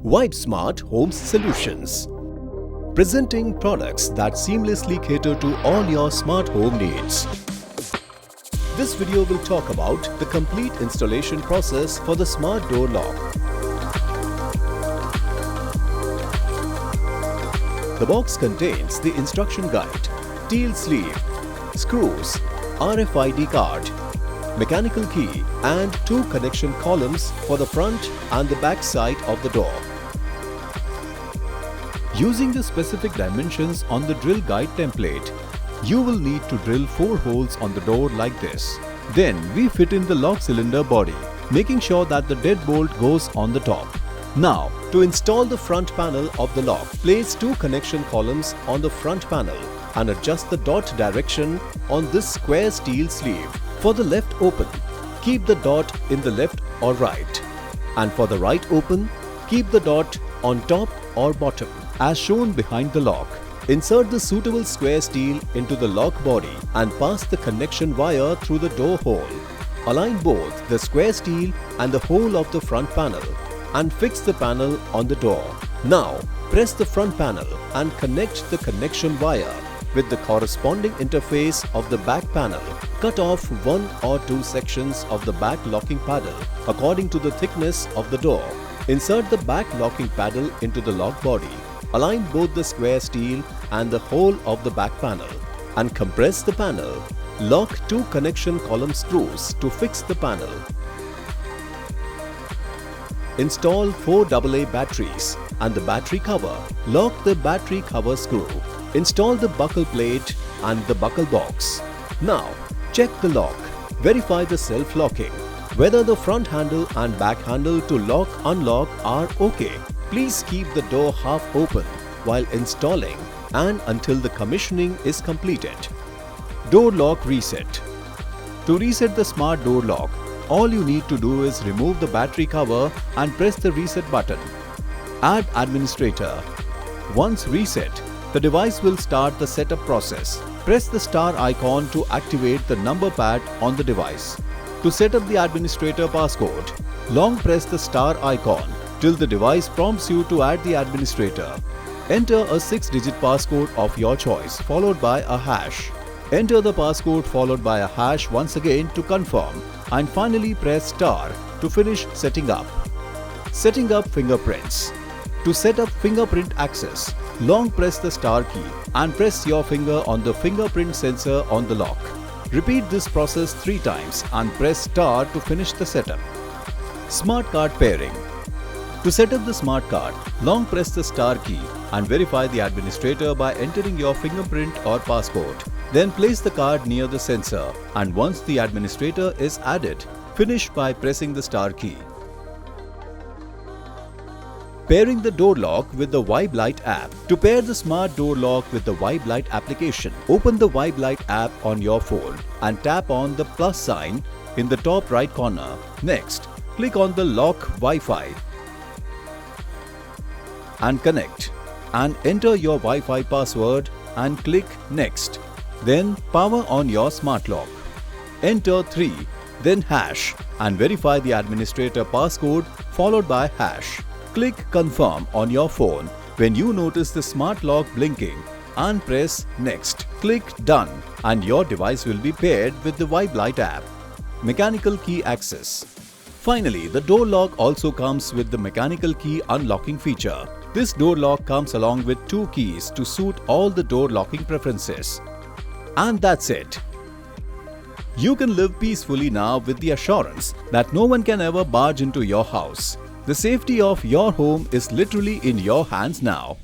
Vibesmarthomes Solutions, presenting products that seamlessly cater to all your smart home needs. This video will talk about the complete installation process for the smart door lock. The box contains the instruction guide, steel sleeve, screws, RFID card, mechanical key and 2 connection columns for the front and the back side of the door. Using the specific dimensions on the drill guide template, you will need to drill 4 holes on the door like this. Then we fit in the lock cylinder body, making sure that the deadbolt goes on the top. Now, to install the front panel of the lock, place 2 connection columns on the front panel and adjust the dot direction on this square steel sleeve. For the left open, keep the dot in the left or right. And for the right open, keep the dot on top or bottom, as shown behind the lock. Insert the suitable square steel into the lock body and pass the connection wire through the door hole. Align both the square steel and the hole of the front panel and fix the panel on the door. Now, press the front panel and connect the connection wire with the corresponding interface of the back panel. Cut off 1 or 2 sections of the back locking paddle according to the thickness of the door. Insert the back locking paddle into the lock body. Align both the square steel and the hole of the back panel and compress the panel. Lock 2 connection column screws to fix the panel. Install 4 AA batteries and the battery cover. Lock the battery cover screw. Install the buckle plate and the buckle box. Now, check the lock. Verify the self-locking. Whether the front handle and back handle to lock/unlock are okay. Please keep the door half open while installing and until the commissioning is completed. Door lock reset. To reset the smart door lock, all you need to do is remove the battery cover and press the reset button. Add administrator. Once reset, the device will start the setup process. Press the star icon to activate the number pad on the device. To set up the administrator passcode, long press the star icon till the device prompts you to add the administrator. Enter a 6-digit passcode of your choice followed by a hash. Enter the passcode followed by a hash once again to confirm and finally press star to finish setting up. Setting up fingerprints. To set up fingerprint access, long press the star key and press your finger on the fingerprint sensor on the lock. Repeat this process 3 times and press star to finish the setup. Smart card pairing. To set up the smart card, long press the star key and verify the administrator by entering your fingerprint or passcode. Then place the card near the sensor and once the administrator is added, finish by pressing the star key. Pairing the door lock with the Vibelite app. To pair the smart door lock with the Vibelite application, open the Vibelite app on your phone and tap on the plus sign in the top right corner. Next, click on the lock Wi-Fi and connect and enter your Wi-Fi password and click next. Then power on your smart lock. Enter 3, then hash and verify the administrator passcode followed by hash. Click confirm on your phone when you notice the smart lock blinking and press next. Click done and your device will be paired with the Vibelite app. Mechanical key access. Finally, the door lock also comes with the mechanical key unlocking feature. This door lock comes along with 2 keys to suit all the door locking preferences. And that's it. You can live peacefully now with the assurance that no one can ever barge into your house. The safety of your home is literally in your hands now.